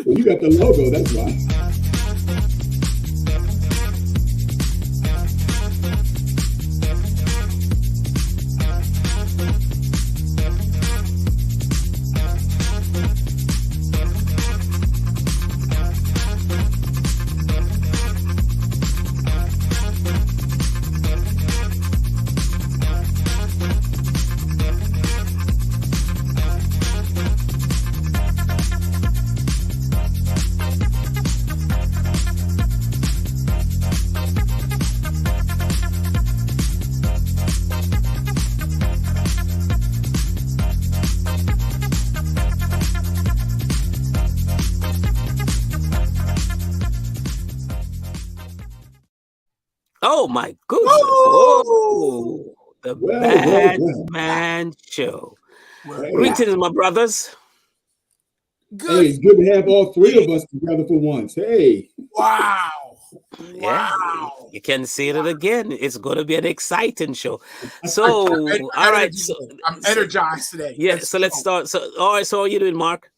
Well, you got the logo, that's why. Oh my goodness! Oh, the Bad Man Show. Well, Greetings, my brothers. good. Hey, it's good to have all three of us together for once. Hey. Wow. Yeah, Wow. you can see it again. It's going to be an exciting show. So, all right. So, I'm energized today. yeah. So let's start. So, all right. So, how are you doing, Mark?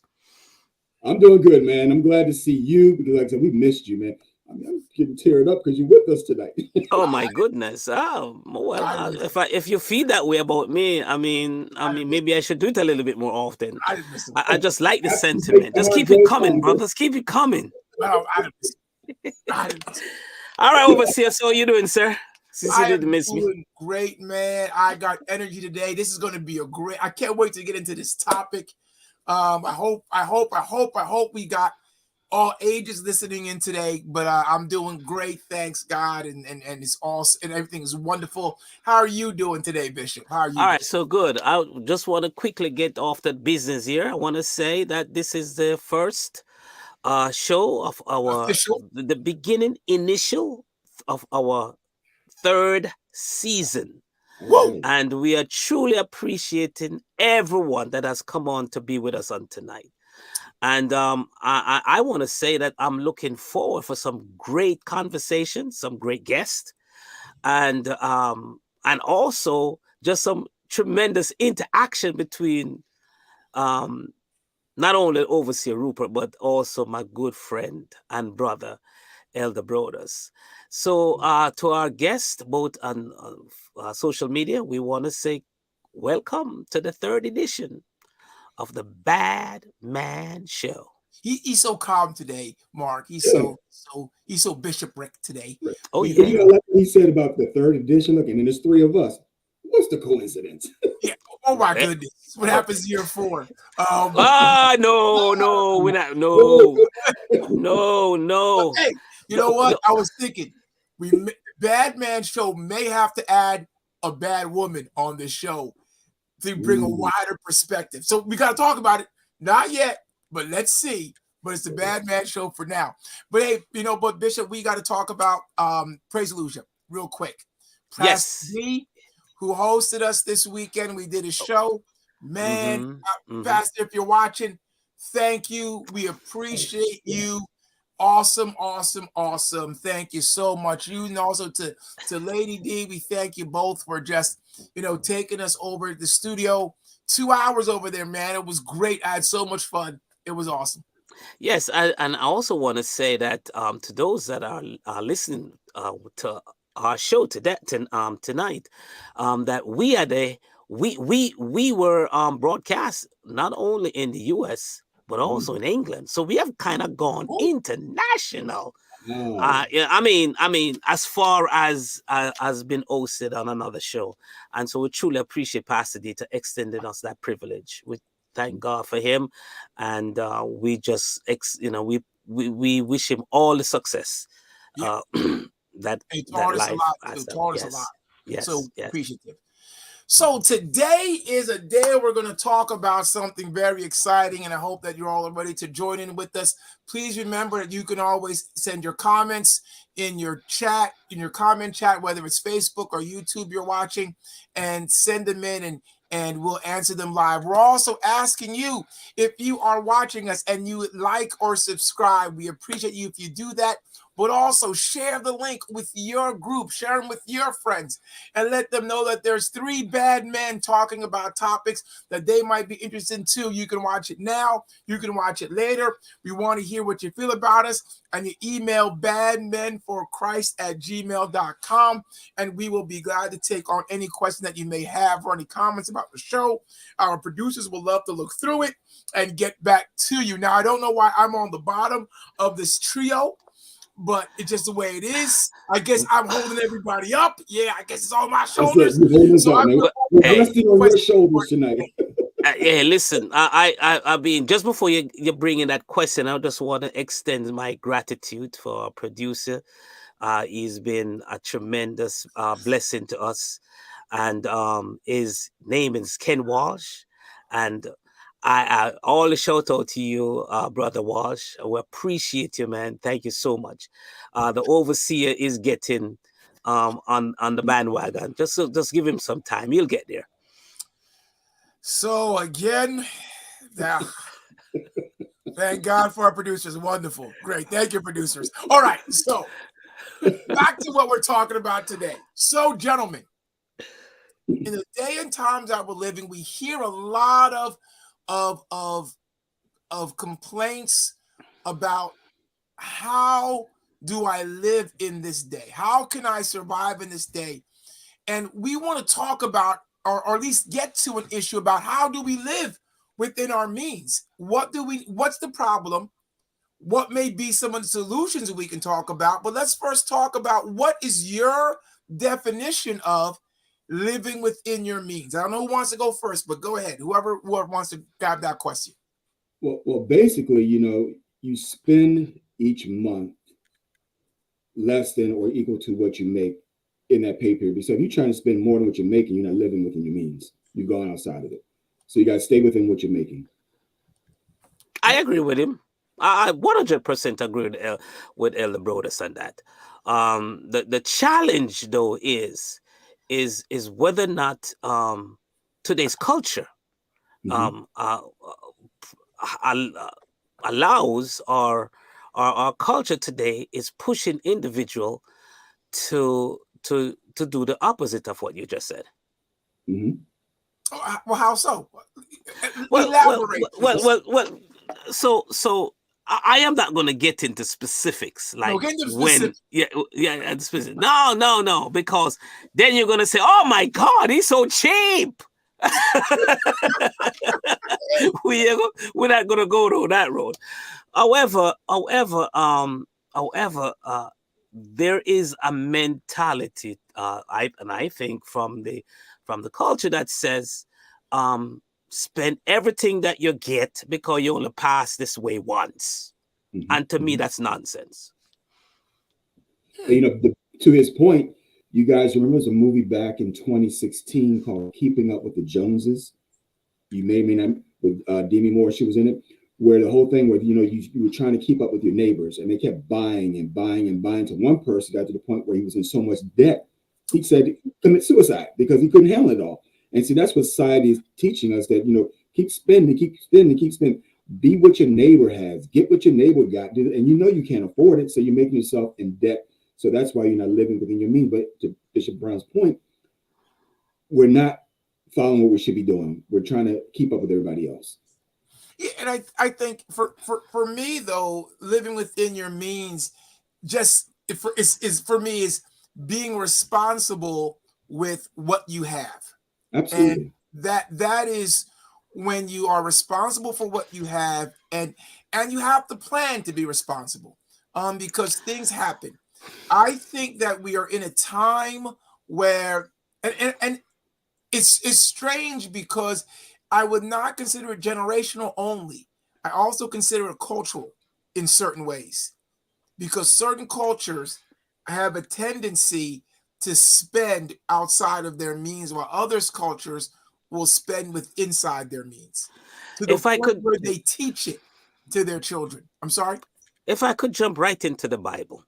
I'm doing good, man. I'm glad to see you because, like I said, we missed you, man. I'm getting teared up because you're with us tonight. Oh my goodness! Oh well, if you feel that way about me, I mean, maybe I should do it a little bit more often. I just like the sentiment. Just keep it coming, brothers. Keep it coming. Well, all right, overseer. So, how you doing, sir? Since you I am didn't miss me. doing great, man. I got energy today. This is going to be a great. I can't wait to get into this topic. I hope we got all ages listening in today, but I'm doing great, thanks God, and it's all and everything is wonderful. How are you doing today, Bishop? How are you? All right, so good. I just want to quickly get off that business here. I want to say that this is the first show of our the beginning initial of our third season. Whoa. And we are truly appreciating everyone that has come on to be with us on tonight. And I want to say that I'm looking forward for some great conversations, some great guests, and also just some tremendous interaction between not only Overseer Rupert, but also my good friend and brother, Elder Broders. So to our guests, both on social media, we want to say welcome to the third edition of the Bad Man Show. He's so calm today, Mark. He's so bishopric today. Oh yeah. You know, like he said about the third edition. Look, and then there's three of us. What's the coincidence? Yeah. Oh my goodness. What happens year 4? No, we're not. No. Hey, you know what? I was thinking, Bad Man Show may have to add a bad woman on this show to bring a wider perspective. So we got to talk about it. Not yet, but let's see. But it's the Bad Man Show for now. But hey, but Bishop, we got to talk about Praise Illusion real quick. Yes. G, who hosted us this weekend. We did a show. Man, Pastor, if you're watching, thank you. We appreciate you. Awesome. Thank you so much. You and also to Lady D, we thank you both for just, taking us over the studio. 2 hours over there, man. It was great. I had so much fun. It was awesome. Yes, and I also want to say that to those that are listening to our show tonight, that we were broadcast not only in the U.S. but also in England. So we have kind of gone international. I mean, as far as has been hosted on another show, and so we truly appreciate Pastor D to extending us that privilege. We thank God for him, and we just we wish him all the success. That taught us a lot. Taught us a lot. So appreciative. So today is a day we're going to talk about something very exciting, and I hope that you're all ready to join in with us. Please remember that you can always send your comments in your chat, in your comment chat, whether it's Facebook or YouTube you're watching, and send them in and we'll answer them live. We're also asking you, if you are watching us and you like or subscribe, we appreciate you if you do that. but also share the link with your group, share them with your friends, and let them know that there's 3 bad men talking about topics that they might be interested in too. You can watch it now, you can watch it later. We want to hear what you feel about us, and you email badmenforchrist@gmail.com, and we will be glad to take on any question that you may have or any comments about the show. Our producers will love to look through it and get back to you. Now, I don't know why I'm on the bottom of this trio, but it's just the way it is. I guess I'm holding everybody up. Yeah, I guess it's on my shoulders. So we're resting on your shoulders tonight. Yeah, listen, I mean, just before you bring in that question, I just want to extend my gratitude for our producer. He's been a tremendous blessing to us, and his name is Ken Walsh, and I all the shout out to you, Brother Walsh. We appreciate you, man. Thank you so much. The overseer is getting on the bandwagon. Just give him some time. He'll get there. So again, thank God for our producers. Wonderful. Great. Thank you, producers. All right. So back to what we're talking about today. So, gentlemen, in the day and times that we're living, we hear a lot of complaints about how do I live in this day? How can I survive in this day? And we want to talk about, or at least get to an issue about how do we live within our means? What's the problem? What may be some of the solutions that we can talk about? But let's first talk about what is your definition of living within your means. I don't know who wants to go first, but go ahead. Whoever wants to grab that question. Well, basically, you spend each month less than or equal to what you make in that pay period. So if you're trying to spend more than what you're making, you're not living within your means. You're going outside of it. So you got to stay within what you're making. I agree with him. I 100% agree with Elder Broadus on that. The challenge, though, is whether or not today's culture allows, or our culture today is pushing individual to do the opposite of what you just said. Mm-hmm. Well, how so? Elaborate. Well. So I am not going to get into specifics, like when. Yeah, specific. No, because then you're going to say, "Oh my God, he's so cheap." We're not going to go down that road. However, there is a mentality, I think from the culture that says, spend everything that you get because you only pass this way once, and to me, that's nonsense. To his point, you guys remember there's a movie back in 2016 called "Keeping Up with the Joneses." You may not, with Demi Moore, she was in it, where the whole thing where you were trying to keep up with your neighbors, and they kept buying and buying and buying. To one person got to the point where he was in so much debt, he said commit suicide because he couldn't handle it all. And see, that's what society is teaching us, that keep spending. Be what your neighbor has, get what your neighbor got, and you can't afford it, so you're making yourself in debt. So that's why you're not living within your means. But to Bishop Brown's point, we're not following what we should be doing. We're trying to keep up with everybody else. Yeah, and I think for me, though, living within your means for me is being responsible with what you have. Absolutely. And that is when you are responsible for what you have, and you have to plan to be responsible, because things happen. I think that we are in a time where, and it's strange because I would not consider it generational only. I also consider it cultural in certain ways, because certain cultures have a tendency to spend outside of their means, while others cultures will spend inside their means. To the point where they teach it to their children. I'm sorry? If I could jump right into the Bible.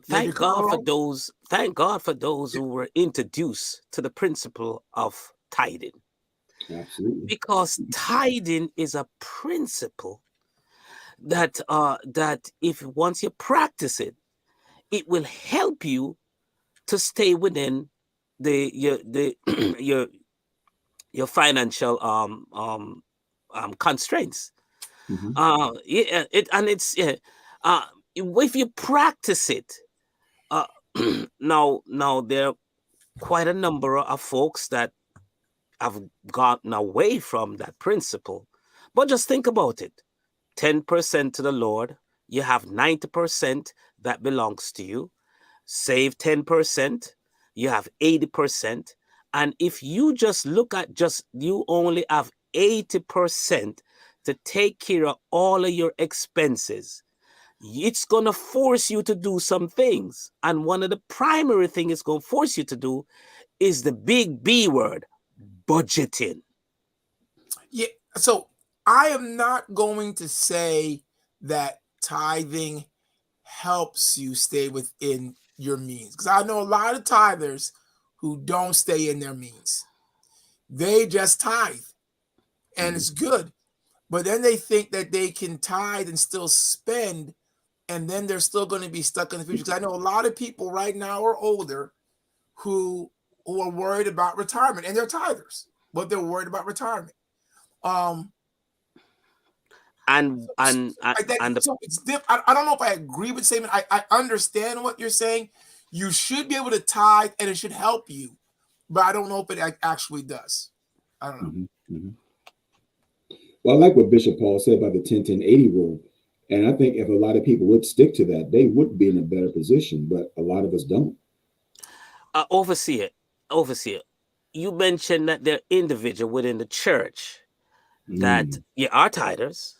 Thank God for those who were introduced to the principle of tithing. Absolutely. Because tithing is a principle that if once you practice it, it will help you to stay within your financial constraints. If you practice it, now there are quite a number of folks that have gotten away from that principle. But just think about it. 10% to the Lord, you have 90% that belongs to you. Save 10%, you have 80%. And if you just look at you only have 80% to take care of all of your expenses, it's going to force you to do some things. And one of the primary things it's going to force you to do is the big B word, budgeting. Yeah. So I am not going to say that tithing helps you stay within your means, because I know a lot of tithers who don't stay in their means. They just tithe and it's good, but then they think that they can tithe and still spend, and then they're still going to be stuck in the future. Because I know a lot of people right now or older who are worried about retirement, and they're tithers, but they're worried about retirement. So it's I don't know if I agree with the statement. I understand what you're saying. You should be able to tithe and it should help you, but I don't know if it actually does. I don't know. Well, I like what Bishop Paul said about the 10-10-80 rule. And I think if a lot of people would stick to that, they would be in a better position, but a lot of us don't. Overseer, you mentioned that there are individuals within the church that are tithers,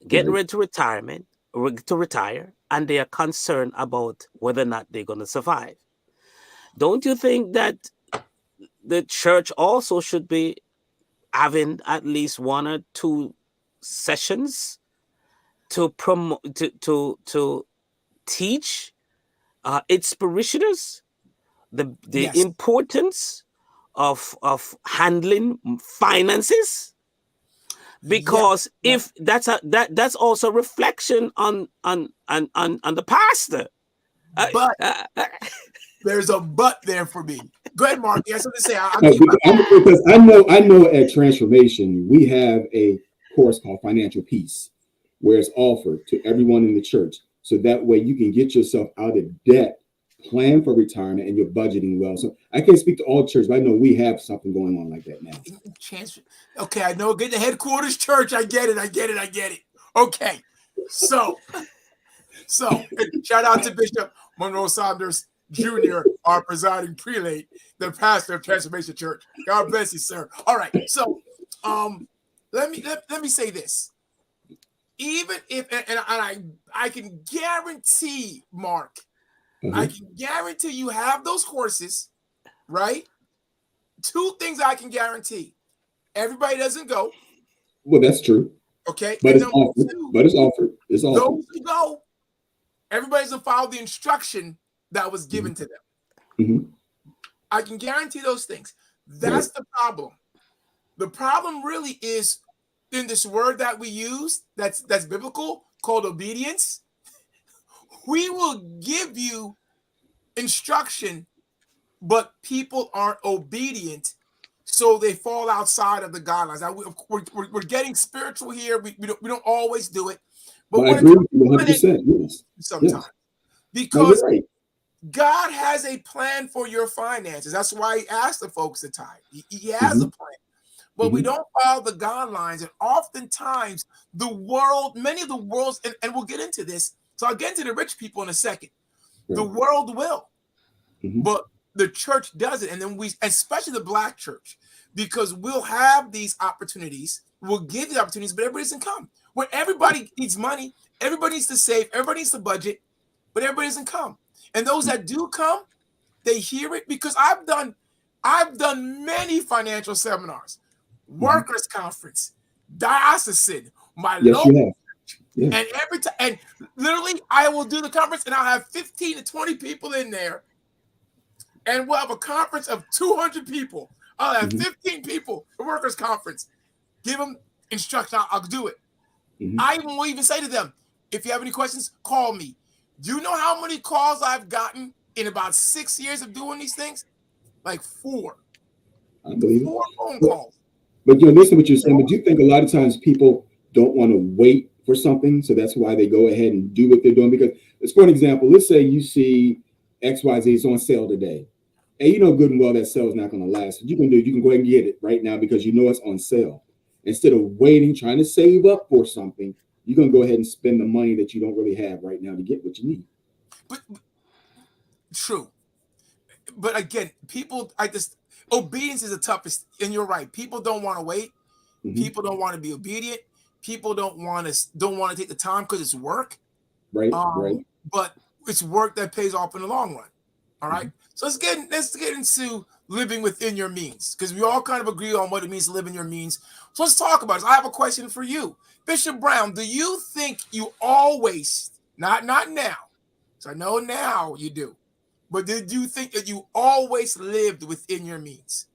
getting ready to retire, and they are concerned about whether or not they're going to survive. Don't you think that the church also should be having at least 1 or 2 sessions to promote, to teach its parishioners the importance of handling finances? Because if that's also a reflection on the pastor. But there's a but there for me. Go ahead, Mark. You have something to say. Because I know at Transformation we have a course called Financial Peace, where it's offered to everyone in the church, so that way you can get yourself out of debt, plan for retirement, and you're budgeting well. So I can't speak to all churches, but I know we have something going on like that now. Okay, I know. Get the headquarters church. I get it. Okay, so shout out to Bishop Monroe Saunders Jr., our presiding prelate, the pastor of Transformation Church. God bless you, sir. All right, so let me say this. Even if I can guarantee, Mark, I can guarantee you have those courses, right? 2 things I can guarantee. Everybody doesn't go. Well, that's true. Okay. But it's offered. It's offered. Those who go, everybody doesn't follow the instruction that was given to them. I can guarantee those things. That's the problem. The problem really is in this word that we use that's biblical, called obedience. We will give you instruction, but people aren't obedient, so they fall outside of the guidelines. We're getting spiritual here. We don't always do it, but I agree with you 100%. Yes. Sometimes because God has a plan for your finances. That's why He asked the folks to tithe. He has a plan. But we don't follow the guidelines, and oftentimes many of the world's, and we'll get into this. So I'll get into the rich people in a second. The world will, but the church doesn't. And then especially the Black church, because we'll have these opportunities, we'll give the opportunities, but everybody doesn't come. Where everybody needs money, everybody needs to save, everybody needs to budget, but everybody doesn't come. And those that do come, they hear it, because I've done many financial seminars. Workers' conference, diocesan, my local, and every time, and literally, I will do the conference, and I'll have 15 to 20 people in there, and we'll have a conference of 200 people. I'll have 15 people for workers' conference. Give them instruction. I'll do it. I will even say to them, If you have any questions, call me. Do you know how many calls I've gotten in about 6 years of doing these things? Like 4. I believe 4 phone calls. But listen to what you're saying. But do you think a lot of times people don't want to wait for something, so that's why they go ahead and do what they're doing? Because, let's for an example, let's say you see XYZ is on sale today, and you know good and well that sale is not going to last. What you can do, you can go ahead and get it right now because you know it's on sale. Instead of waiting, trying to save up for something, you're going to go ahead and spend the money that you don't really have right now to get what you need. But true. But again, obedience is the toughest, and you're right. People don't want to wait. Mm-hmm. People don't want to be obedient. People don't want to take the time because it's work. Right. Right. But it's work that pays off in the long run. All right. Mm-hmm. So let's get into living within your means, because we all kind of agree on what it means to live in your means. So let's talk about it. I have a question for you, Bishop Brown. Do you think you always, not now, so I know now you do, but did you think that you always lived within your means?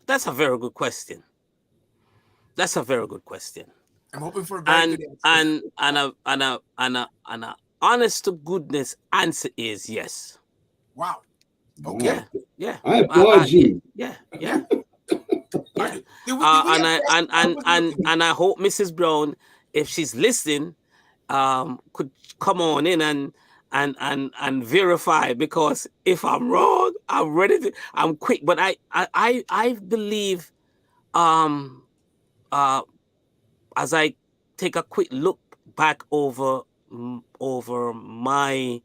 That's a very good question. That's a very good question. I'm hoping for a very good answer. And a honest to goodness answer is yes. Wow. Okay. Yeah. I applaud you. Yeah. And I hope Mrs. Brown, if she's listening, could come on in and verify, because if I'm wrong, I'm quick. But I believe, as I take a quick look back over my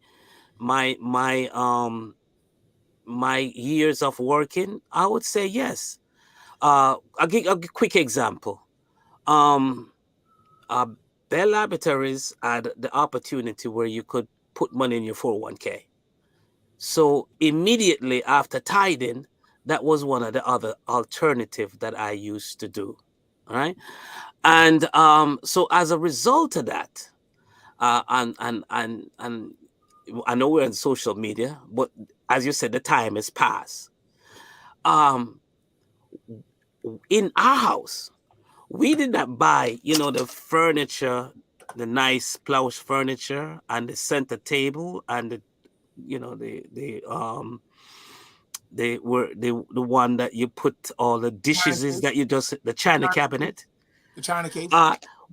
years of working, I would say yes. I'll give a quick example. Bell Laboratories had the opportunity where you could put money in your 401k. So immediately after tithing, that was one of the other alternatives that I used to do. All right. And so as a result of that, and I know we're on social media, but as you said, the time has passed. In our house, we did not buy, the furniture, the nice plush furniture and the center table and the one that you put all the dishes is that you just, the China cabinet. The China case?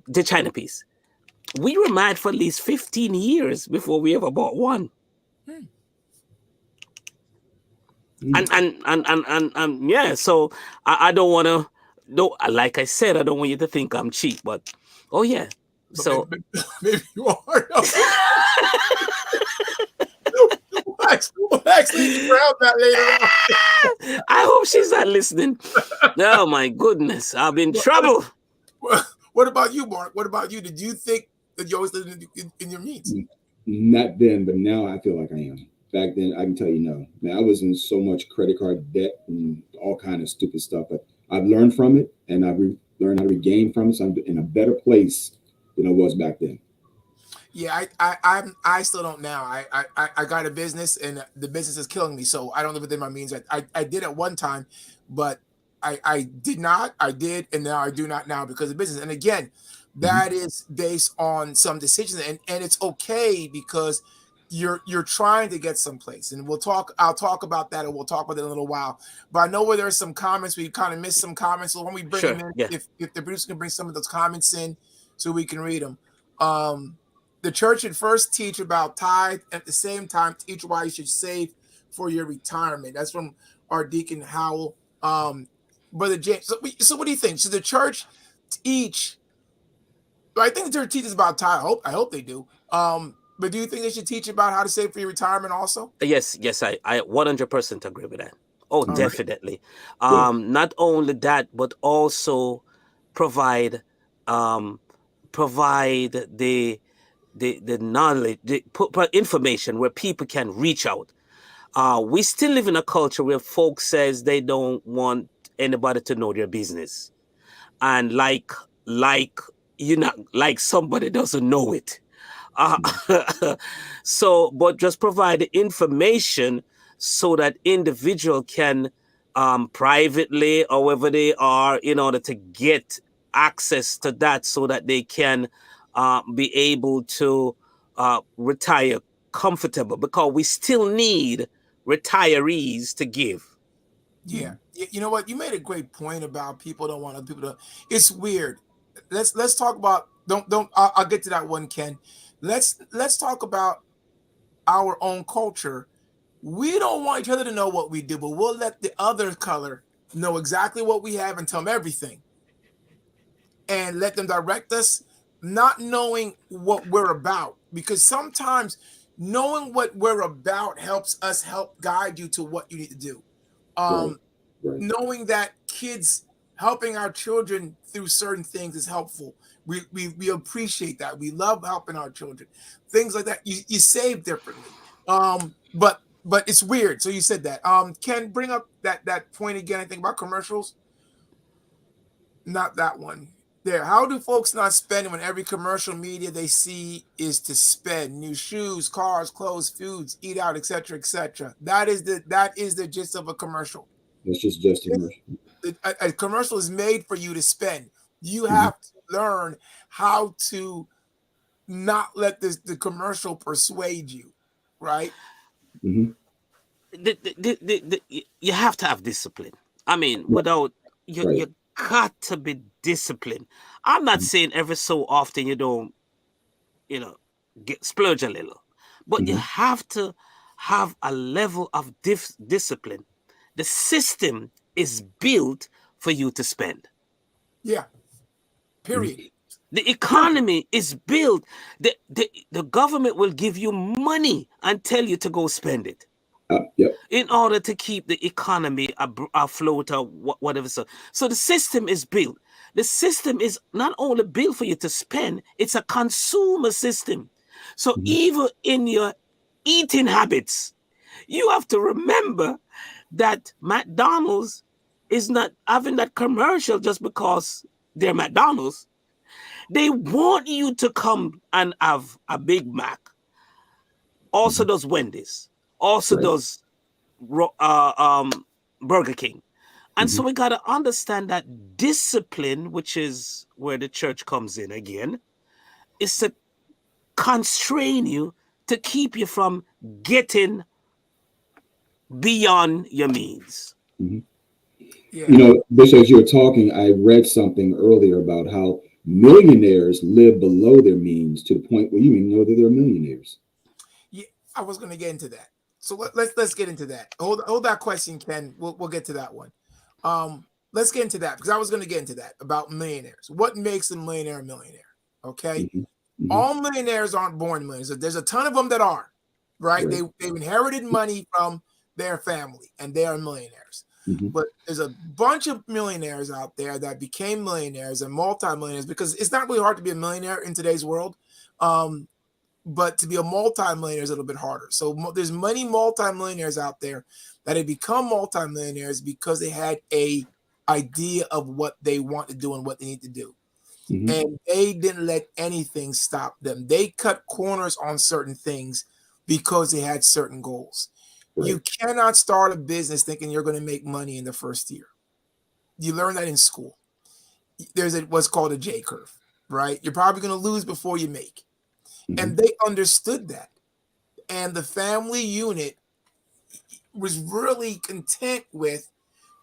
The China piece. We were married for at least 15 years before we ever bought one. And yeah, so I don't want to, like I said, I don't want you to think I'm cheap, but oh yeah. But so maybe you are. We'll actually grab that later on. I hope she's not listening. Oh my goodness, I'll be in trouble. What about you, Mark? What about you? Did you think that you always lived in your means? Not then, but now I feel like I am. Back then, I can tell you no. Now, I was in so much credit card debt and all kind of stupid stuff, but I've learned from it, and I've learned how to regain from it. So I'm in a better place than I was back then. Yeah, I still don't now. I got a business, and the business is killing me, so I don't live within my means. I did at one time, but I did not. I did, and now I do not now because of business. And again, that is based on some decisions, and it's okay because you're trying to get someplace, and I'll talk about that, and we'll talk about it in a little while. But I know where there's some comments, we kind of missed some comments, so when we bring them in, if the producer can bring some of those comments in so we can read them. The church should first teach about tithe, at the same time teach why you should save for your retirement. That's from our Deacon Howell. Brother James, so what do you think? Should the church teach? I think the church teaches about tithe. I hope they do. But do you think they should teach about how to save for your retirement also? Yes, I 100% agree with that. Oh, all definitely. Right. Not only that, but also provide the knowledge, put information where people can reach out. We still live in a culture where folks says they don't want anybody to know their business, and like somebody doesn't know it. So, but just provide the information so that individual can privately or wherever they are in order to get access to that so that they can be able to retire comfortable, because we still need retirees to give. Yeah. You know what? You made a great point about people don't want other people to. It's weird. Let's talk about I'll get to that one, Ken. Let's talk about our own culture. We don't want each other to know what we do, but we'll let the other color know exactly what we have and tell them everything. And let them direct us, not knowing what we're about. Because sometimes knowing what we're about helps us help guide you to what you need to do. Right. Knowing that helping our children through certain things is helpful. We appreciate that. We love helping our children. Things like that. You save differently. But it's weird. So you said that. Ken, bring up that point again. I think about commercials. Not that one. There. How do folks not spend when every commercial media they see is to spend? New shoes, cars, clothes, foods, eat out, etc., etc. That is the gist of a commercial. It's just a commercial. A commercial is made for you to spend. You have to learn how to not let the commercial persuade you, right? You have to have discipline. I mean, without you got to be disciplined. I'm not saying every so often you don't, splurge a little, but you have to have a level of discipline. The system is built for you to spend. Yeah. Period. The economy is built. The government will give you money and tell you to go spend it. In order to keep the economy afloat or whatever. So the system is built. The system is not only built for you to spend, it's a consumer system. So even in your eating habits, you have to remember that McDonald's is not having that commercial just because they're McDonald's. They want you to come and have a Big Mac. Also does Wendy's. Also does Burger King. And so we got to understand that discipline, which is where the church comes in again, is to constrain you to keep you from getting beyond your means. Bishop, as you were talking, I read something earlier about how millionaires live below their means to the point where you even know that they're millionaires. Yeah, I was going to get into that. So let's get into that. Hold that question, Ken. We'll get to that one. Let's get into that because I was going to get into that about millionaires. What makes a millionaire a millionaire? Okay. All millionaires aren't born millionaires. There's a ton of them that are, right? They've inherited money from their family and they are millionaires. But there's a bunch of millionaires out there that became millionaires and multimillionaires because it's not really hard to be a millionaire in today's world. But to be a multimillionaire is a little bit harder. So there's many multimillionaires out there that have become multimillionaires because they had a idea of what they want to do and what they need to do. And they didn't let anything stop them. They cut corners on certain things because they had certain goals. You cannot start a business thinking you're going to make money in the first year. You learn that in school. There's what's called a J curve, right? You're probably going to lose before you make. And they understood that. And the family unit was really content with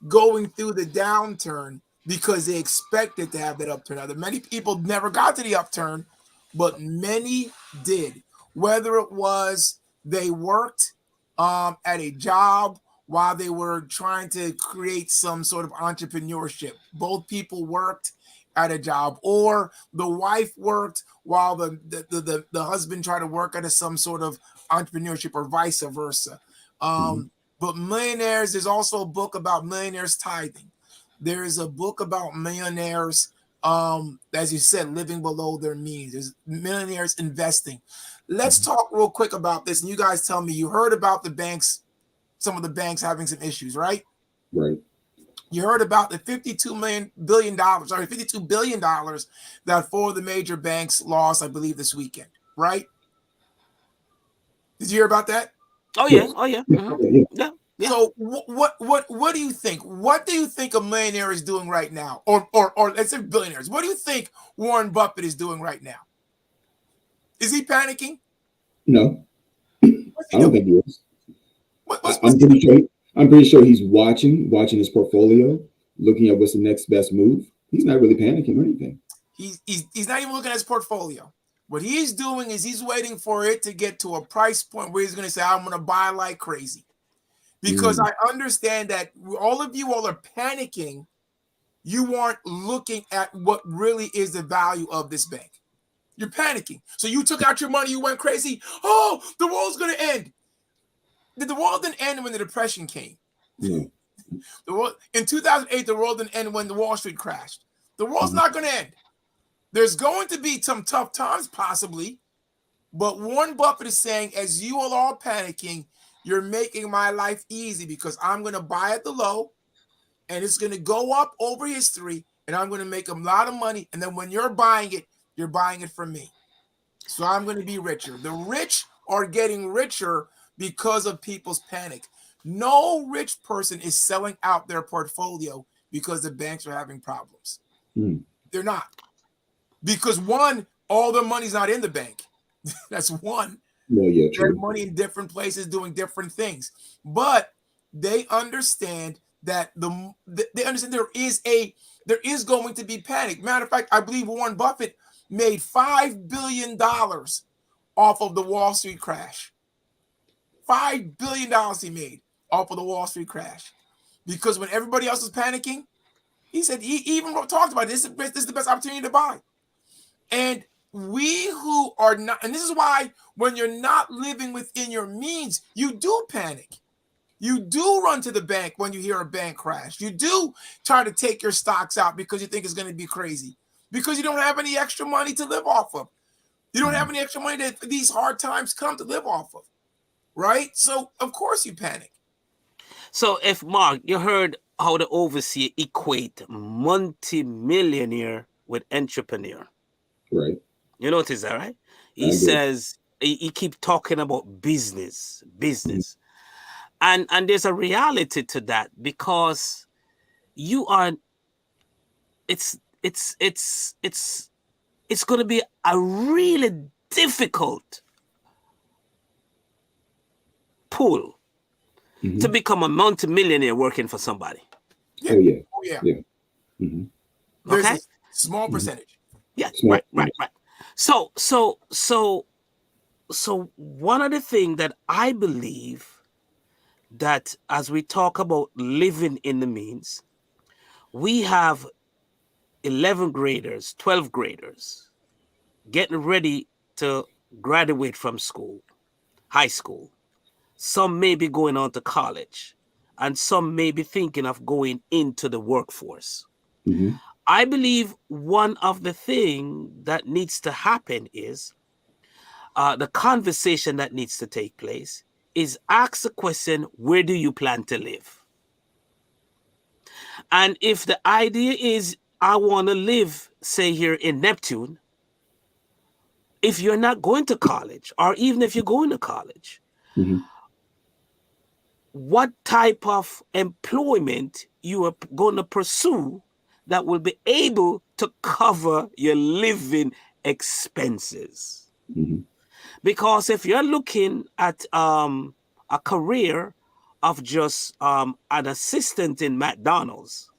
going through the downturn because they expected to have that upturn. Now, many people never got to the upturn, but many did. Whether it was they worked at a job while they were trying to create some sort of entrepreneurship. Both people worked at a job, or the wife worked while the husband tried to work at some sort of entrepreneurship, or vice versa. But millionaires, there's also a book about millionaires tithing. There's a book about millionaires, as you said, living below their means. There's millionaires investing. Let's talk real quick about this. And you guys tell me, you heard about the banks, some of the banks having some issues, right? Right. You heard about the $52 billion that four of the major banks lost, I believe, this weekend, right? Did you hear about that? Oh, yeah. Oh, yeah. Yeah. Yeah. So what do you think? What do you think a millionaire is doing right now, or let's say billionaires? What do you think Warren Buffett is doing right now? Is he panicking? No, I don't think he is. I'm pretty sure he's watching his portfolio, looking at what's the next best move. He's not really panicking or anything. He's not even looking at his portfolio. What he's doing is he's waiting for it to get to a price point where he's going to say, I'm going to buy like crazy. Because I understand that all of you all are panicking. You aren't looking at what really is the value of this bank. You're panicking. So you took out your money, you went crazy. Oh, the world's going to end. The world didn't end when the Depression came. Yeah. In 2008, the world didn't end when the Wall Street crashed. The world's not going to end. There's going to be some tough times, possibly. But Warren Buffett is saying, as you all are panicking, you're making my life easy because I'm going to buy at the low and it's going to go up over history and I'm going to make a lot of money. And then when you're buying it from me. So I'm going to be richer. The rich are getting richer because of people's panic. No rich person is selling out their portfolio because the banks are having problems. They're not. Because one, all the money's not in the bank. That's one. Well, yeah, true. They have money in different places doing different things. But they understand that they understand there is going to be panic. Matter of fact, I believe Warren Buffett made $5 billion off of the Wall Street crash. $5 billion he made off of the Wall Street crash. Because when everybody else was panicking, he said, he even talked about this is the best opportunity to buy. And we who are not, and this is why when you're not living within your means, you do panic. You do run to the bank when you hear a bank crash. You do try to take your stocks out because you think it's going to be crazy. Because you don't have any extra money to live off of. You don't have any extra money that these hard times come to live off of. Right? So, of course, you panic. So, if Mark, you heard how the overseer equate multi-millionaire with entrepreneur. Right. You notice that, right? He says, he keep talking about business. And there's a reality to that because you are, it's going to be a really difficult pull to become a multimillionaire working for somebody. Yeah. Oh, yeah. There's a small percentage. Yeah, right. So one of the things that I believe that as we talk about living in the means, we have 11 graders, 12 graders getting ready to graduate from school, high school. Some may be going on to college, and some may be thinking of going into the workforce. I believe one of the things that needs to happen is the conversation that needs to take place is ask the question, where do you plan to live? And if the idea is, I want to live, say, here in Neptune, if you're not going to college, or even if you're going to college, what type of employment you are going to pursue that will be able to cover your living expenses? Because if you're looking at a career of just an assistant in McDonald's,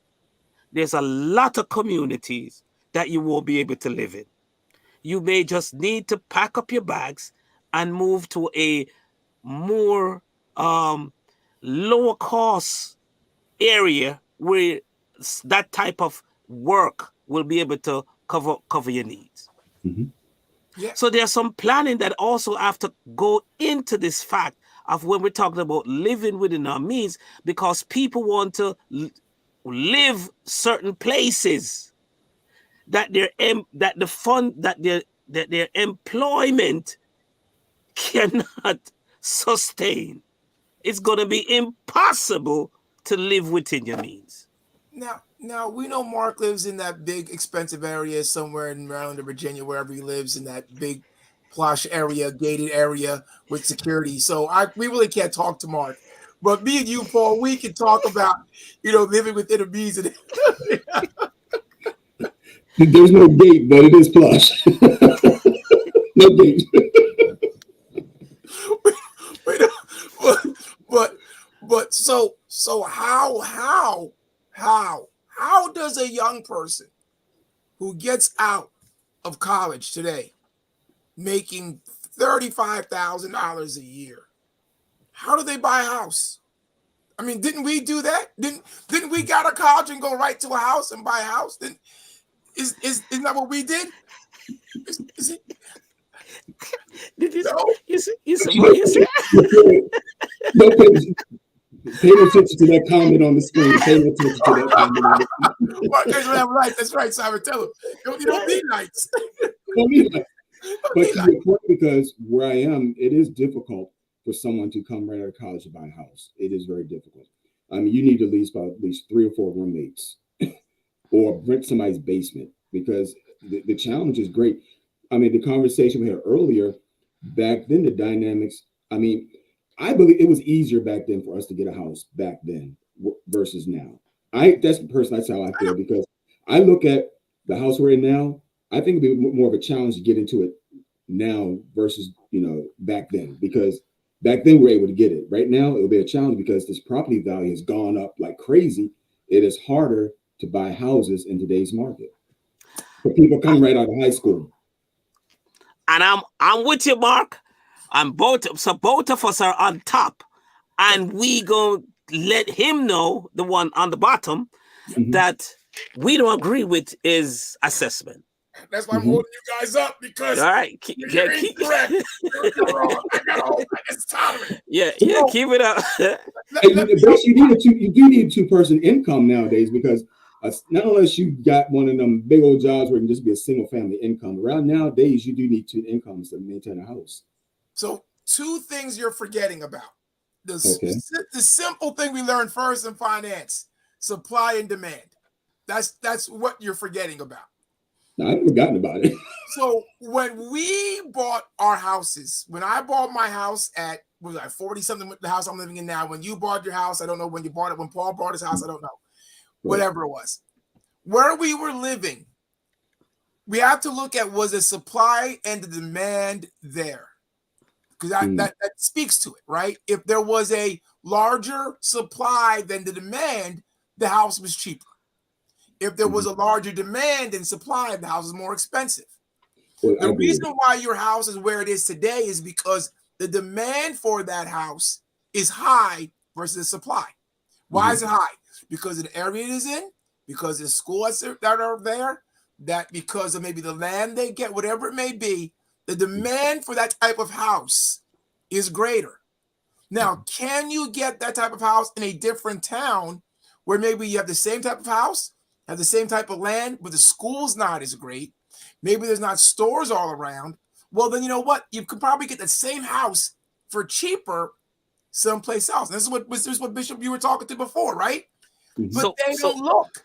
there's a lot of communities that you won't be able to live in. You may just need to pack up your bags and move to a more lower cost area where that type of work will be able to cover your needs. Yeah. So there's some planning that also have to go into this fact of when we're talking about living within our means, because people want to live certain places that their employment cannot sustain. It's going to be impossible to live within your means. Now we know Mark lives in that big expensive area somewhere in Maryland or Virginia, wherever he lives, in that big plush area, gated area with security. So we really can't talk to Mark. But me and you, Paul, we can talk about, living within a means. There's no gate, but it is plush. No gate. but so how does a young person who gets out of college today making $35,000 a year, how do they buy a house? I mean, didn't we do that? Didn't we get out of college and go right to a house and buy a house? Isn't that what we did? Is it? Did you, No. You see what you said? Pay attention to that comment on the screen. Pay attention to that comment on the screen. Well, because we have lights. That's right, Simon. Tell him. You don't need lights. But to your point, because where I am, it is difficult for someone to come right out of college to buy a house. It is very difficult. I mean, you need at least 3 or 4 roommates or rent somebody's basement, because the challenge is great. I mean, the conversation we had earlier, back then, the dynamics, I mean, I believe it was easier back then for us to get a house back then versus now. That's how I feel, because I look at the house we're in now. I think it'd be more of a challenge to get into it now versus, back then, because back then we were able to get it. Right now, it'll be a challenge because this property value has gone up like crazy. It is harder to buy houses in today's market for people coming right out of high school. And I'm with you, Mark. Both of us are on top, and we go let him know, the one on the bottom, that we don't agree with his assessment. That's why I'm holding you guys up, because all right, you're incorrect. You're wrong. I got it. Yeah, keep it up. You do need a 2-person income nowadays, because not unless you got one of them big old jobs where it can just be a single family income. Around nowadays, you do need 2 incomes to maintain a house. So 2 things you're forgetting about. The simple thing we learned first in finance: supply and demand. That's what you're forgetting about. No, I've forgotten about it. So when we bought our houses, when I bought my house at, what was I, 40 something with the house I'm living in now. When you bought your house, I don't know when you bought it. When Paul bought his house, I don't know. Whatever it was. Where we were living, we have to look at, was the supply and the demand there? Because that speaks to it, right? If there was a larger supply than the demand, the house was cheaper. If there was a larger demand than supply, the house is more expensive. The reason why your house is where it is today is because the demand for that house is high versus the supply. Why is it high? Because of the area it is in, because of the schools that are there, that because of maybe the land they get, whatever it may be, the demand for that type of house is greater. Now, can you get that type of house in a different town where maybe you have the same type of house, have the same type of land, but the school's not as great? Maybe there's not stores all around. Well, then you know what? You could probably get the same house for cheaper someplace else. And this is what Bishop, you were talking to before, right? But they don't look.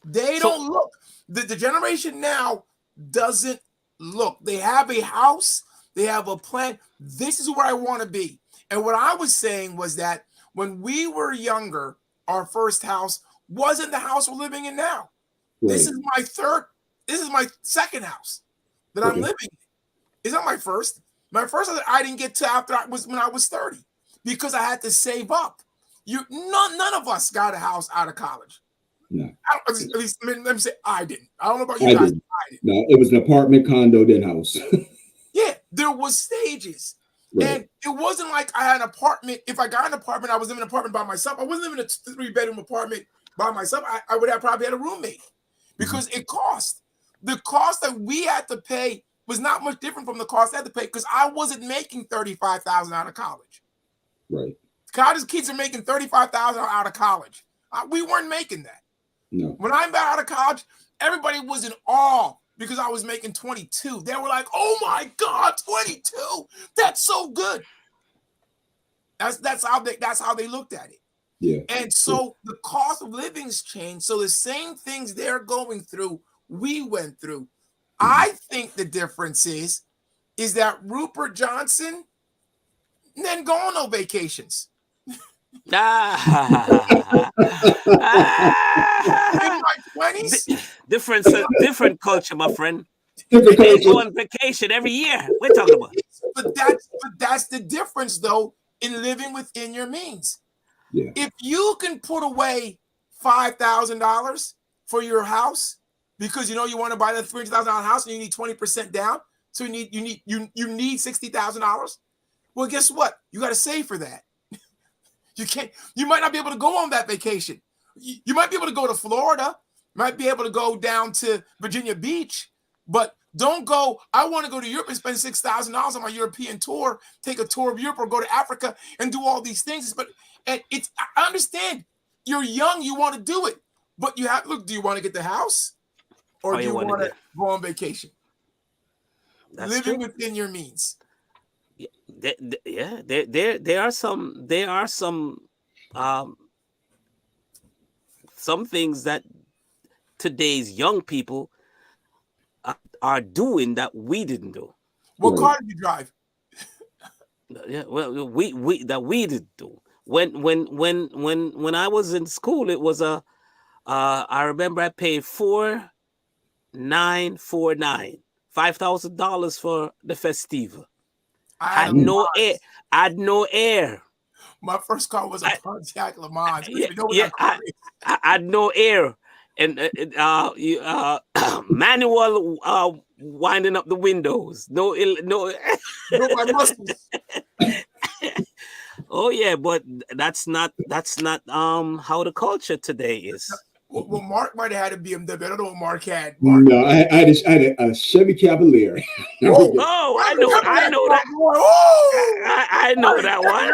They don't look. The generation now doesn't look. They have a house. They have a plan. This is where I want to be. And what I was saying was that when we were younger, our first house wasn't the house we're living in now. Right. This is my second house that I'm living in. It's not my first. My first I didn't get to after when I was 30, because I had to save up. None of us got a house out of college. No. At least let me say I didn't. I don't know about you guys. I didn't. No, it was an apartment, condo, then house. Yeah, there was stages. Right. And it wasn't like I had an apartment. If I got an apartment, I was living in an apartment by myself. I wasn't living in a 3-bedroom apartment by myself. I would have probably had a roommate, because it cost. The cost that we had to pay was not much different from the cost I had to pay, because I wasn't making $35,000 out of college. Right. College kids are making $35,000 out of college. We weren't making that. No. When I got out of college, everybody was in awe because I was making 22. They were like, "Oh my God, 22! That's so good." That's how they looked at it. Yeah. And so the cost of living's changed. So the same things they're going through, we went through. I think the difference is that Rupert Johnson didn't go on no vacations. In my 20s? Different culture, my friend. They go on vacation every year. We're talking about. But that's the difference, though, in living within your means. Yeah. If you can put away $5,000 for your house because you know you want to buy that $300,000 house and you need 20% down, so you need $60,000. Well, guess what? You got to save for that. You might not be able to go on that vacation. You might be able to go to Florida, might be able to go down to Virginia Beach, but don't go, I want to go to Europe and spend $6,000 on my European tour, take a tour of Europe or go to Africa and do all these things. But I understand you're young, you want to do it, but you have, look, do you want to get the house or do you want to go on vacation? That's living true. Within your means. Yeah, there are some things that today's young people are doing that we didn't do. What car did you drive? Yeah, well, we didn't do. When I was in school, it was I remember I paid $4,949, $5,000 for the Festiva. I had no air. My first car was a Pontiac Le Mans. I had no air, and manual winding up the windows. No. My muscles. Oh yeah, but that's not how the culture today is. Well, Mark might have had a BMW. I don't know what Mark had. No, I had a Chevy Cavalier. I know that. I know that one.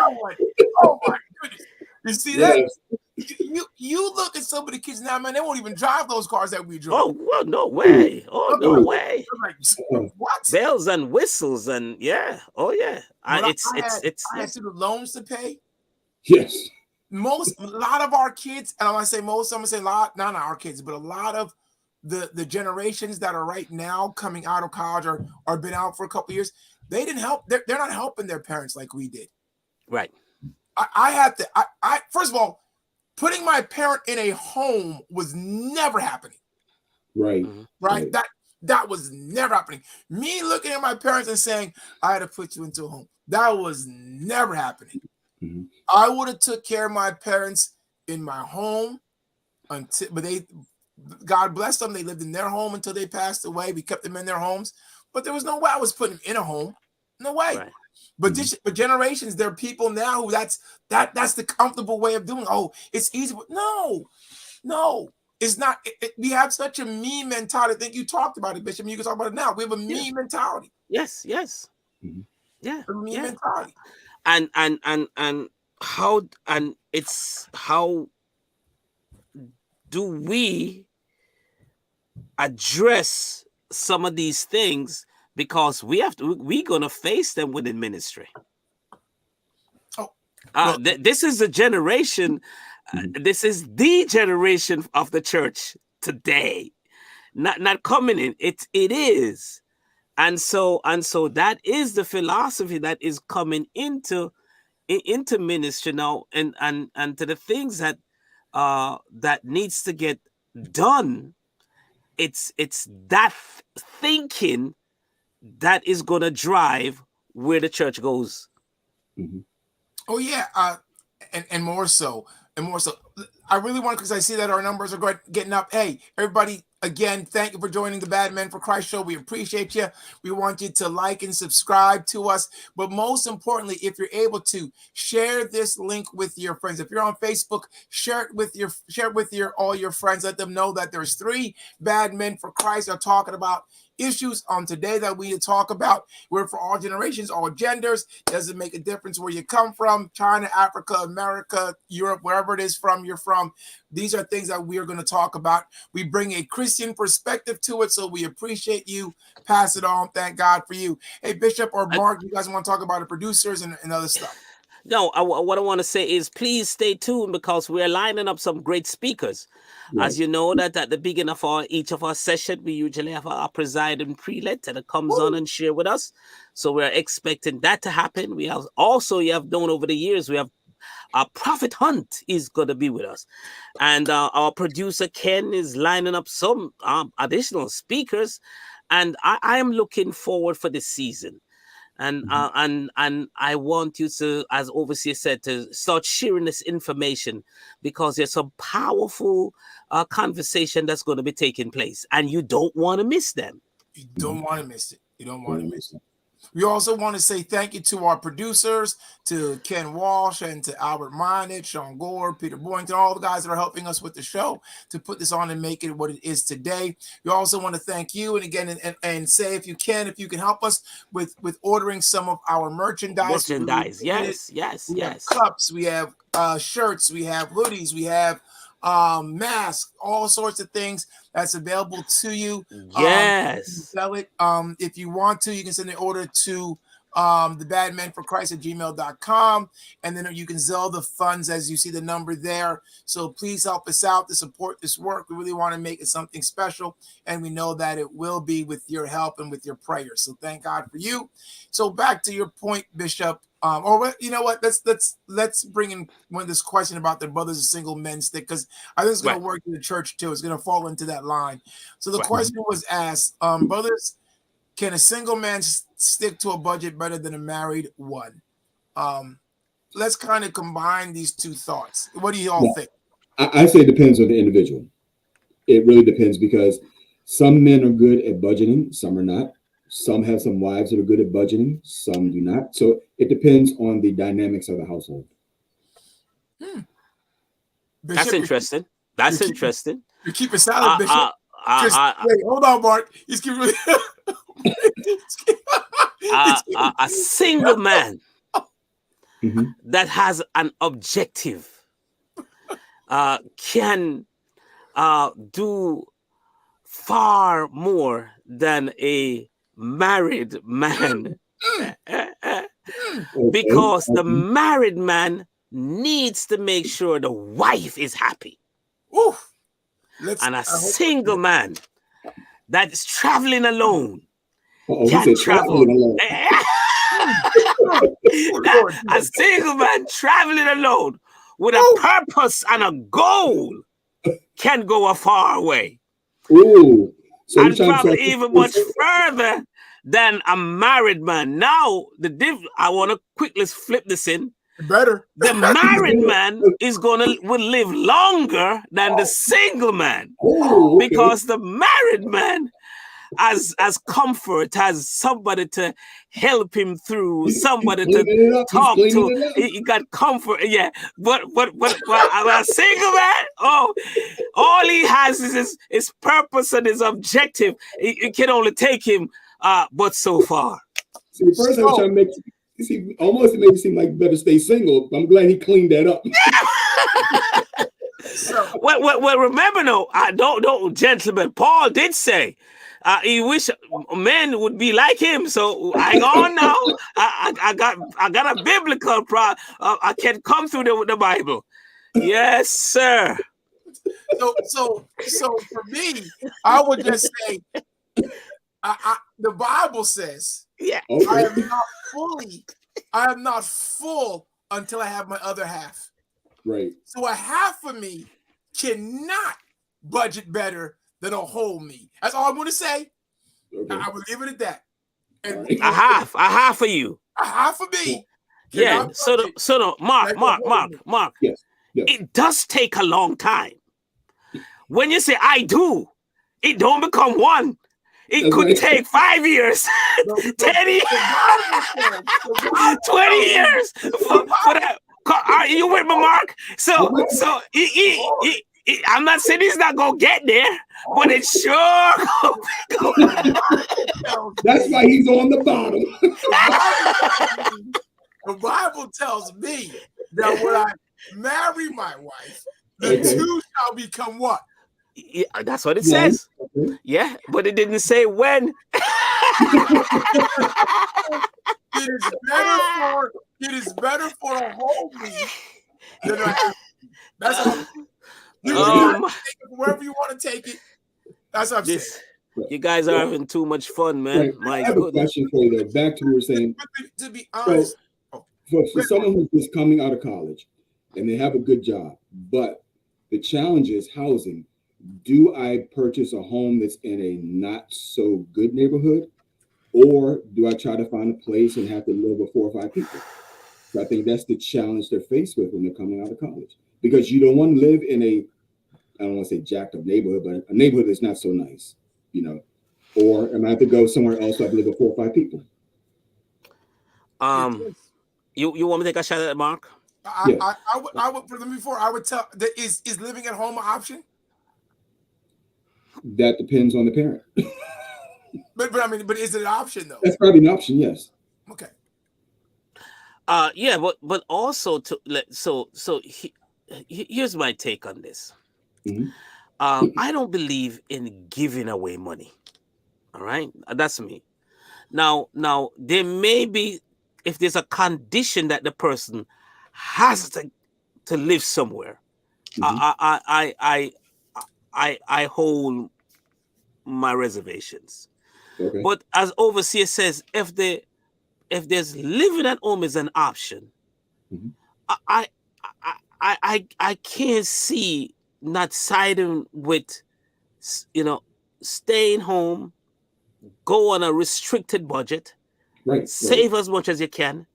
Oh my goodness! You see that? You look at some of the kids now, man. They won't even drive those cars that we drove. Oh well, no way! Oh no way! Like, what? Bells and whistles and yeah. Oh yeah. I had student loans to pay. Yes. A lot of our kids, and I'm gonna say most, I'm gonna say a lot, not our kids, but a lot of the generations that are right now coming out of college or been out for a couple of years, they didn't help. They're not helping their parents like we did. Right. I had to. I first of all, putting my parent in a home was never happening. Right. Right. That was never happening. Me looking at my parents and saying, I had to put you into a home. That was never happening. Mm-hmm. I would have took care of my parents in my home but God bless them. They lived in their home until they passed away. We kept them in their homes, but there was no way I was putting them in a home. No way. Right. But but generations, there are people now who that's the comfortable way of doing. Oh, it's easy. No, it's not. We have such a me mentality. I think you talked about it, Bishop. You can talk about it now. We have a me mentality. Yes. Mm-hmm. Yeah. A me mentality. And how do we address some of these things, because we're gonna face them within ministry. This is a generation, this is the generation of the church today, not coming in. It is. And so that is the philosophy that is coming into ministry now, and to the things that that needs to get done. It's that thinking that is going to drive where the church goes. Mm-hmm. Oh yeah, and more so. I really want, because I see that our numbers are getting up. Hey, everybody, again, thank you for joining the Bad Men for Christ show. We appreciate you. We want you to like and subscribe to us. But most importantly, if you're able to, share this link with your friends. If you're on Facebook, share it with all your friends. Let them know that there's 3 Bad Men for Christ are talking about issues on today that we talk about. We're for all generations, all genders. Doesn't make a difference where you come from, China, Africa, America, Europe, wherever it is you're from. These are things that we are going to talk about. We bring a Christian perspective to it, so we appreciate you. Pass it on. Thank God for you. Hey, Bishop or Mark, you guys want to talk about the producers and other stuff? No, what I want to say is please stay tuned, because we're lining up some great speakers. Right. As you know, that at the beginning of each of our session, we usually have our presiding prelate that comes on and share with us. So we're expecting that to happen. We have also, you have known over the years, we have Prophet Hunt is going to be with us. And our producer, Ken, is lining up some additional speakers. And I am looking forward for this season. And I want you to, as Overseer said, to start sharing this information, because there's some powerful conversation that's going to be taking place, and you don't want to miss them. You don't want to miss it. You don't want to miss it. We also want to say thank you to our producers, to Ken Walsh and to Albert Minich, Sean Gore, Peter Boynton, all the guys that are helping us with the show to put this on and make it what it is today. We also want to thank you, and again, and say if you can help us with ordering some of our merchandise. Yes. We have cups, we have shirts, we have hoodies, we have masks, all sorts of things that's available to you. Yes. Sell it. If you want to, you can send an order to thebadmenforchrist@gmail.com, and then you can Zelle the funds as you see the number there. So please help us out to support this work. We really want to make it something special, and we know that it will be with your help and with your prayers. So thank God for you. So back to your point, Bishop. Or you know what? Let's bring in this question about the brothers and single men stick, because I think it's going to work in the church too. It's going to fall into that line. So the question was asked, brothers, can a single man stick to a budget better than a married one? Let's kind of combine these two thoughts. What do you all think? I say it depends on the individual. It really depends, because some men are good at budgeting, some are not. Some have some wives that are good at budgeting, some do not. So it depends on the dynamics of the household. Bishop, that's interesting. That's interesting. You keep it silent, Bishop. Wait, hold on, Mark. He's keeping a single man that has an objective can do far more than a married man, because the married man needs to make sure the wife is happy. And a single man that is traveling alone can travel. A single man traveling alone with a purpose and a goal can go a far way. So and probably even much further than a married man. Now, I want to quickly flip this in. Better. The married man will live longer than the single man, because the married man has comfort, has somebody to help him through, somebody to talk to. He got comfort, But a single man, all he has is his purpose and his objective. It can only take him, but so far. See, first I was trying to make. Almost it made it seem like you better stay single. I'm glad he cleaned that up. Well, remember, don't, gentlemen. Paul did say he wish men would be like him. So hang on now. I got a biblical I can come through the Bible. Yes, sir. So for me, I would just say, the Bible says, I am not full until I have my other half. Right. So a half of me cannot budget better than a whole me. That's all I'm going to say. I will leave it at that. And a half of you. A half of me. Yeah. So Mark. Yes. It does take a long time. When you say I do, it don't become one. It could take 5 years, 10 years, 20 years. Are you with me, Mark? So I'm not saying he's not gonna get there, but it's sure. That's why he's on the bottom. The Bible tells me that when I marry my wife, the two shall become what? Yeah, that's what it says. Yeah, but it didn't say when. It is better for a whole me than a half. That's how wherever you want to take it. That's what I'm saying. You guys are having too much fun, man. Right. My I have a question for you though. Back to what we were saying. To be honest, for someone who's just coming out of college, and they have a good job. But the challenge is housing. Do I purchase a home that's in a not so good neighborhood, or do I try to find a place and have to live with 4 or 5 people? So I think that's the challenge they're faced with when they're coming out of college, because you don't want to live in a, I don't want to say jacked up neighborhood, but a neighborhood that's not so nice, you know, or am I have to go somewhere else so I have to live with 4 or 5 people? You want me to take a shot at it, Mark? I would for them before. I would tell that is living at home an option? That depends on the parent. but I mean, but is it an option though? That's probably an option, yes. Okay. Yeah, but also here's my take on this. Mm-hmm. I don't believe in giving away money. All right, that's me. Now there may be, if there's a condition that the person has to live somewhere, mm-hmm. I hold my reservations. Okay. But as overseer says, if there's living at home is an option, mm-hmm. I can't see not siding with, staying home, go on a restricted budget, right, save as much as you can,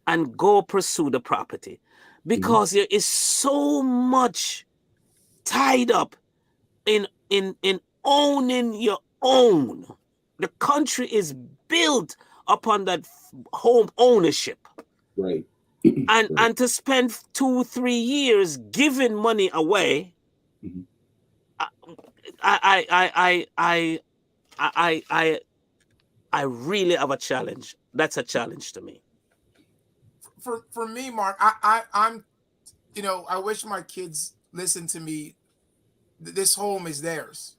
and go pursue the property, because mm-hmm. there is so much tied up in owning your own. The country is built upon that home ownership, right? And to spend 2-3 years giving money away, mm-hmm. I really have a challenge. That's a challenge to me. For me, Mark, I'm, I wish my kids listen to me. This home is theirs.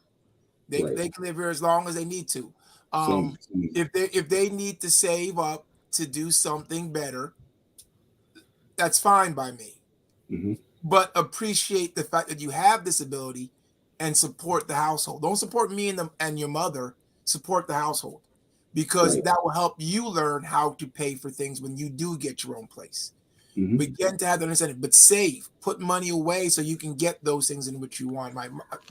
They can live here as long as they need to. If they need to save up to do something better, that's fine by me. Mm-hmm. But appreciate the fact that you have this ability and support the household. Don't support me and your mother. Support the household, because that will help you learn how to pay for things when you do get your own place. Mm-hmm. Begin to have the understanding, but save, put money away so you can get those things in which you want.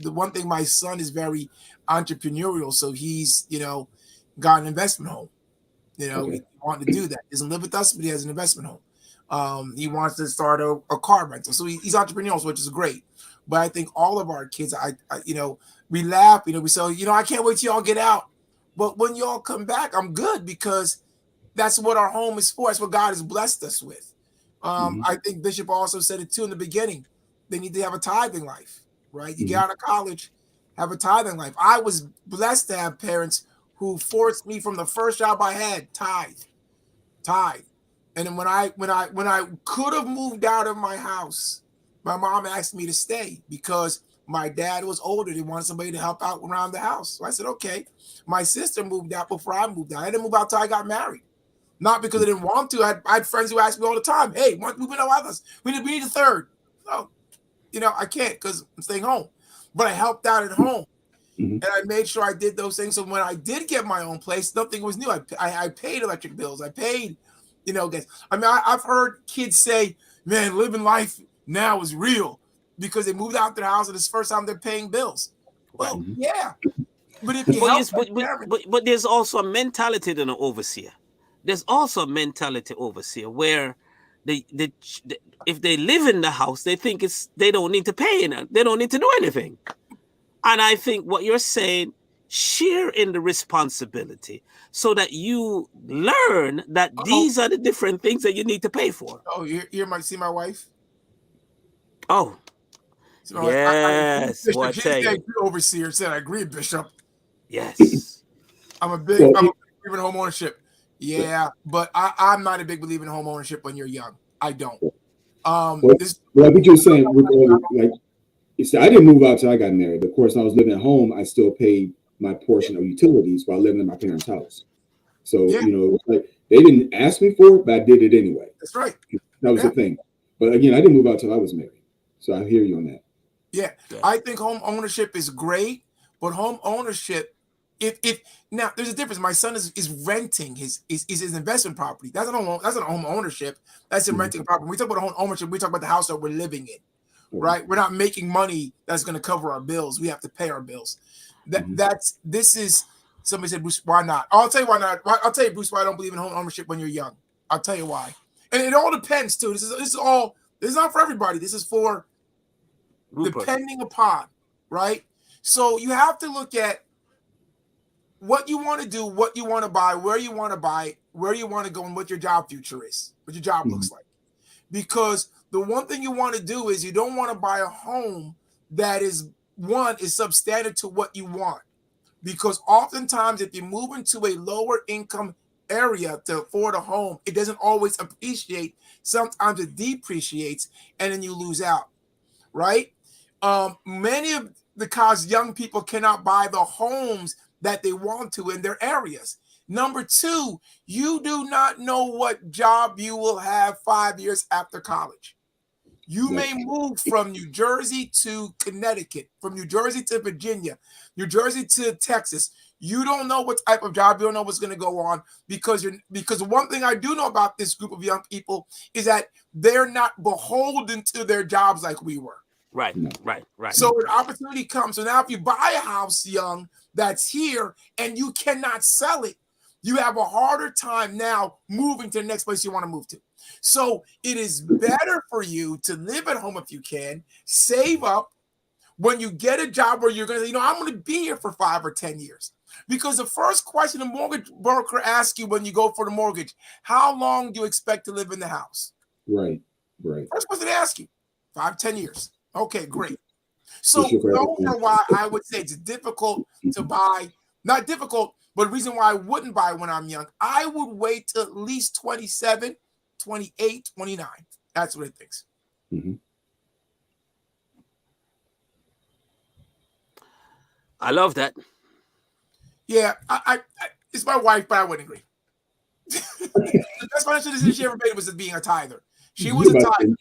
The one thing, my son is very entrepreneurial, so he's got an investment home. He wanted to do that. He doesn't live with us, but he has an investment home. He wants to start a car rental, so he's entrepreneurial, which is great. But I think all of our kids, we laugh, we say, I can't wait till y'all get out. But when y'all come back, I'm good, because that's what our home is for. That's what God has blessed us with. I think Bishop also said it too in the beginning. They need to have a tithing life, right? You get out of college, have a tithing life. I was blessed to have parents who forced me from the first job I had, tithe. And then when I could have moved out of my house, my mom asked me to stay because my dad was older. They wanted somebody to help out around the house. So I said, okay. My sister moved out before I moved out. I didn't move out till I got married. Not because I didn't want to. I had friends who asked me all the time, hey, why don't you move in with us? We need a third. No, I can't because I'm staying home. But I helped out at home. Mm-hmm. And I made sure I did those things. So when I did get my own place, nothing was new. I paid electric bills. I paid, gas. I mean, I've heard kids say, man, living life now is real because they moved out their house and it's the first time they're paying bills. Well, mm-hmm. yeah. But if you but there's also a mentality to an overseer. There's also a mentality overseer where if they live in the house, they think they don't need to pay, they don't need to do anything. And I think what you're saying, share in the responsibility so that you learn that these are the different things that you need to pay for. Oh, you might see my wife. Oh, so yes. Bishop, she's overseer said, I agree, Bishop. Yes. I'm a big believer in home ownership. Yeah, but I'm not a big believer in home ownership when you're young. I don't. Well, I think you're saying, I didn't move out till I got married. Of course, when I was living at home, I still paid my portion of utilities while living in my parents' house. So, they didn't ask me for it, but I did it anyway. That's right. That was the thing. But again, I didn't move out till I was married. So I hear you on that. Yeah. I think home ownership is great, but home ownership if now there's a difference. My son is renting his investment property. That's not home ownership. That's a renting property. When we talk about home ownership, we talk about the house that we're living in, right? We're not making money that's going to cover our bills. We have to pay our bills. This is somebody said, Bruce, why not? I'll tell you why not. I'll tell you, Bruce, why I don't believe in home ownership when you're young. I'll tell you why. And it all depends too. This is not for everybody. This is for depending upon, right? So you have to look at what you want to do, what you want to buy, where you want to buy, where you want to go, and what your job future is, what your job looks like. Because the one thing you want to do is you don't want to buy a home that is substandard to what you want. Because oftentimes if you move into a lower income area to afford a home, it doesn't always appreciate. Sometimes it depreciates, and then you lose out, right? Many of the cause young people cannot buy the homes that they want to in their areas. Number two, you do not know what job you will have 5 years after college. You may move from New Jersey to Connecticut, from New Jersey to Virginia, New Jersey to Texas. You don't know what type of job, you don't know what's going to go on because one thing I do know about this group of young people is that they're not beholden to their jobs like we were. Right. So an opportunity comes. So now if you buy a house young that's here and you cannot sell it, you have a harder time now moving to the next place you want to move to. So it is better for you to live at home if you can, save up when you get a job where you're going to, I'm going to be here for 5 or 10 years. Because the first question the mortgage broker asks you when you go for the mortgage, how long do you expect to live in the house? Right. First question they ask you, 5, 10 years. Okay, great. So those are why I would say it's difficult to buy. Not difficult, but the reason why I wouldn't buy when I'm young, I would wait till at least 27, 28, 29. That's what it thinks. I love that. Yeah, I it's my wife, but I wouldn't agree. The best financial decision she ever made was being a tither. She was a tither.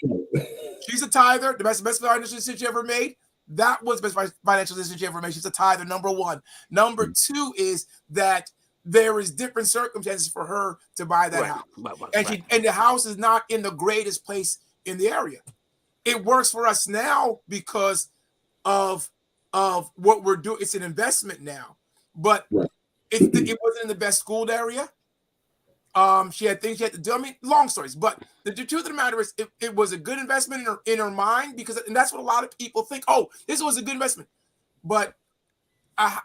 She's a tither. The best financial decision she ever made. That was the best financial decision she ever made. She's a tither, number one. Number two is that there is different circumstances for her to buy that house. And the house is not in the greatest place in the area. It works for us now because of what we're doing. It's an investment now. But it wasn't in the best schooled area. She had things she had to do. I mean, long stories, but the truth of the matter is it was a good investment in her mind and that's what a lot of people think. Oh, this was a good investment, but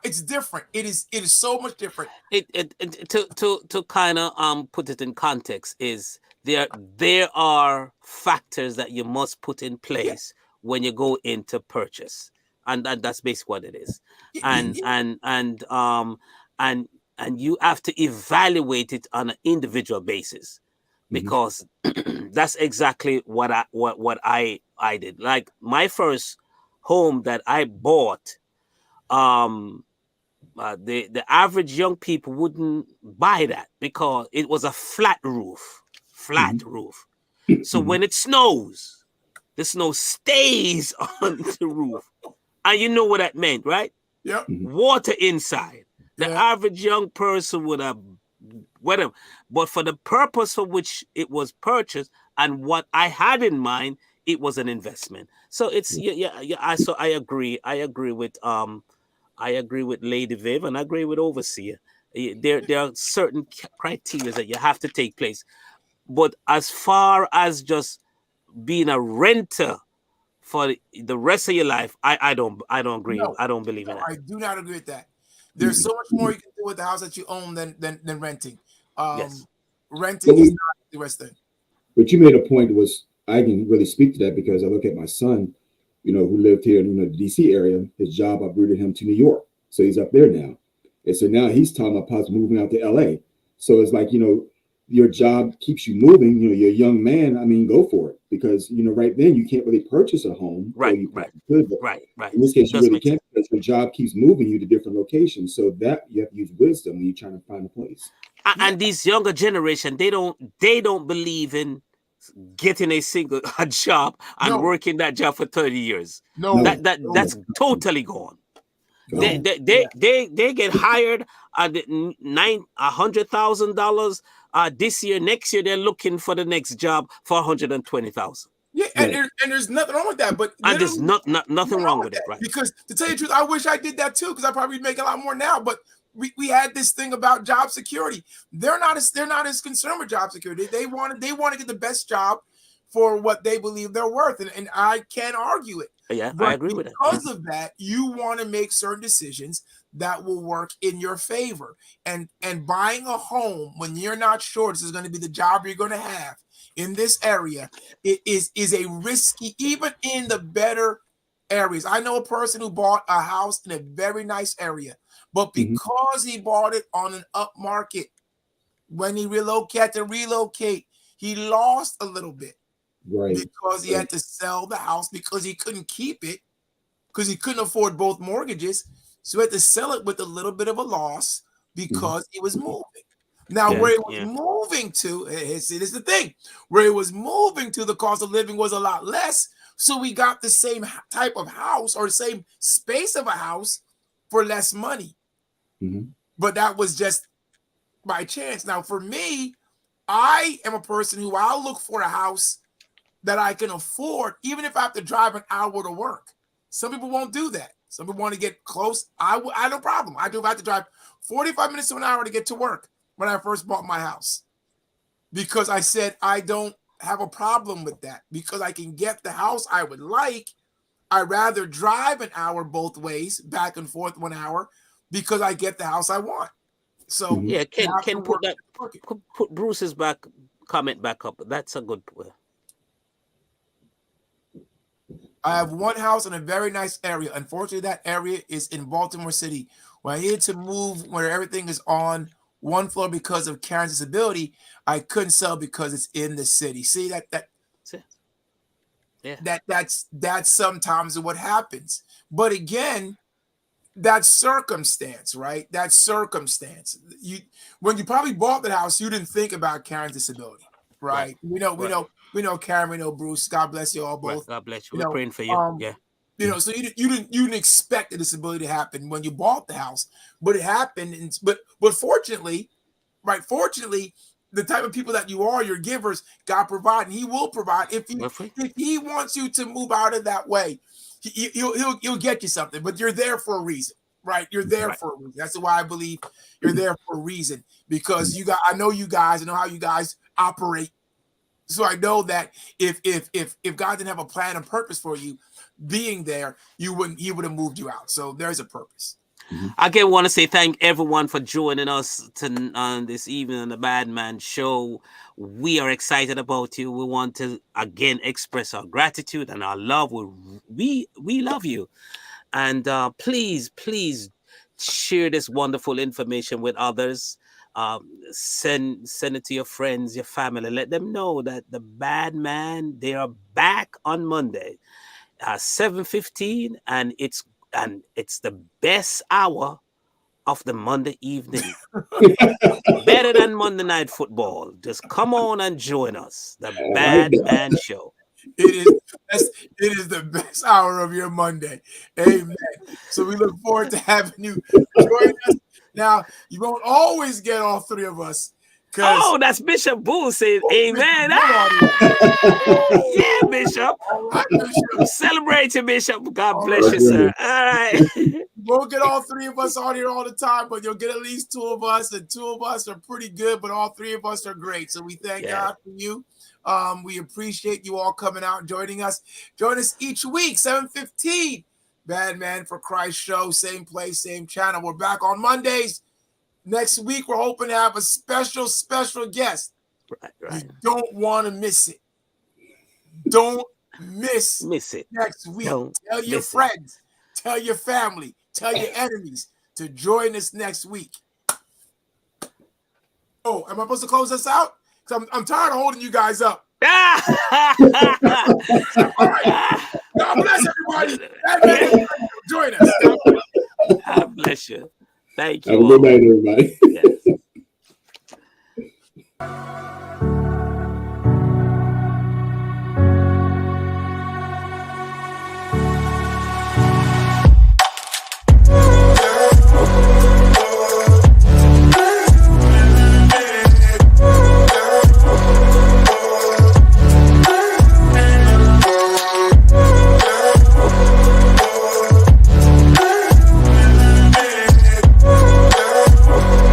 it's different. It is so much different. To kind of put it in context is there are factors that you must put in place when you go into purchase, and that's basically what it is. And you have to evaluate it on an individual basis, because that's exactly what I did. Like my first home that I bought, the average young people wouldn't buy that because it was a flat roof. So when it snows, the snow stays on the roof, and you know what that meant, right? Yep. Water inside. The average young person would have whatever, but for the purpose for which it was purchased and what I had in mind, it was an investment. So it's So I agree. I agree with Lady Viv, and I agree with Overseer. There are certain criteria that you have to take place. But as far as just being a renter for the rest of your life, I don't agree. No, I don't believe in that. I do not agree with that. There's so much more you can do with the house that you own than renting. Renting is not the best thing. But you made a point I can really speak to that because I look at my son, who lived here in the DC area. His job uprooted him to New York. So he's up there now. And so now he's talking about possibly moving out to LA. So it's like, your job keeps you moving, you're a young man. I mean, go for it because, right then you can't really purchase a home. Right. In this case, you really can't because your job keeps moving you to different locations. So that you have to use wisdom when you're trying to find a place. And these younger generation, they don't believe in getting a job and working that job for 30 years. No, that's totally gone. They get hired at $100,000 this year. Next year they're looking for the next job for $120,000. Yeah, and there's nothing wrong with that. But there's nothing wrong with it, right? Because to tell you the truth, I wish I did that too, because I probably make a lot more now. But we had this thing about job security. They're not as concerned with job security. They want to get the best job for what they believe they're worth, and I can't argue it. Yeah, I agree with it. Because of that, you want to make certain decisions that will work in your favor. And buying a home when you're not sure this is going to be the job you're going to have in this area, it is a risky, even in the better areas. I know a person who bought a house in a very nice area, but because he bought it on an up market, when he had to relocate, he lost a little bit. Right. Because he had to sell the house because he couldn't keep it, because he couldn't afford both mortgages. So he had to sell it with a little bit of a loss because he was moving. Now, where he was moving to, it is the thing, where he was moving to, the cost of living was a lot less. So we got the same type of house or the same space of a house for less money. But that was just by chance. Now, for me, I am a person who I'll look for a house that I can afford, even if I have to drive an hour to work. Some people won't do that. Some people want to get close. I no problem. I do if I have to drive 45 minutes to an hour to get to work when I first bought my house. Because I said I don't have a problem with that. Because I can get the house I would like. I'd rather drive an hour both ways, back and forth 1 hour, because I get the house I want. So yeah, can put Bruce's comment back up. That's a good point. I have one house in a very nice area. Unfortunately, that area is in Baltimore City. When I needed to move where everything is on one floor because of Karen's disability, I couldn't sell because it's in the city. See that's sometimes what happens. But again, that's circumstance, right? That's circumstance. When you probably bought the house, you didn't think about Karen's disability, right? We know Karen, we know Bruce. God bless you all both. Right. God bless you. We're praying for you. So you didn't expect the disability to happen when you bought the house, but it happened. But fortunately, the type of people that you are, your givers, God provide, and He will provide. If He wants you to move out of that way, He'll get you something. But you're there for a reason, right? You're there for a reason. That's why I believe you're there for a reason, because I know you guys. I know how you guys operate. So I know that if God didn't have a plan and purpose for you being there, He would have moved you out. So there's a purpose. I again want to say thank everyone for joining us on this evening on the Bad Man Show. We are excited about you. We want to again express our gratitude and our love. We love you, and please share this wonderful information with others. Send it to your friends, your family. Let them know that the Bad Man, they are back on Monday, 7:15, and it's the best hour of the Monday evening. Better than Monday Night Football. Just come on and join us. The Bad Man Show. It is the best hour of your Monday. Amen. So we look forward to having you join us. Now, you won't always get all three of us. Oh, that's Bishop Bull saying amen. Yeah, Bishop. Celebrate you, Bishop. God bless you, sir. All right. You won't get all three of us on here all the time, but you'll get at least two of us, and two of us are pretty good, but all three of us are great. So we thank God for you. We appreciate you all coming out and joining us. Join us each week, 7:15. Bad Man for Christ show, same place, same channel. We're back on Mondays. Next week, we're hoping to have a special guest. Right. You don't want to miss it. Don't miss it next week. Tell your friends, tell your family, tell your enemies to join us next week. Oh, am I supposed to close this out? Because I'm tired of holding you guys up. All right. God bless everybody. Join us. God bless you. Thank you. Have a good night, everybody.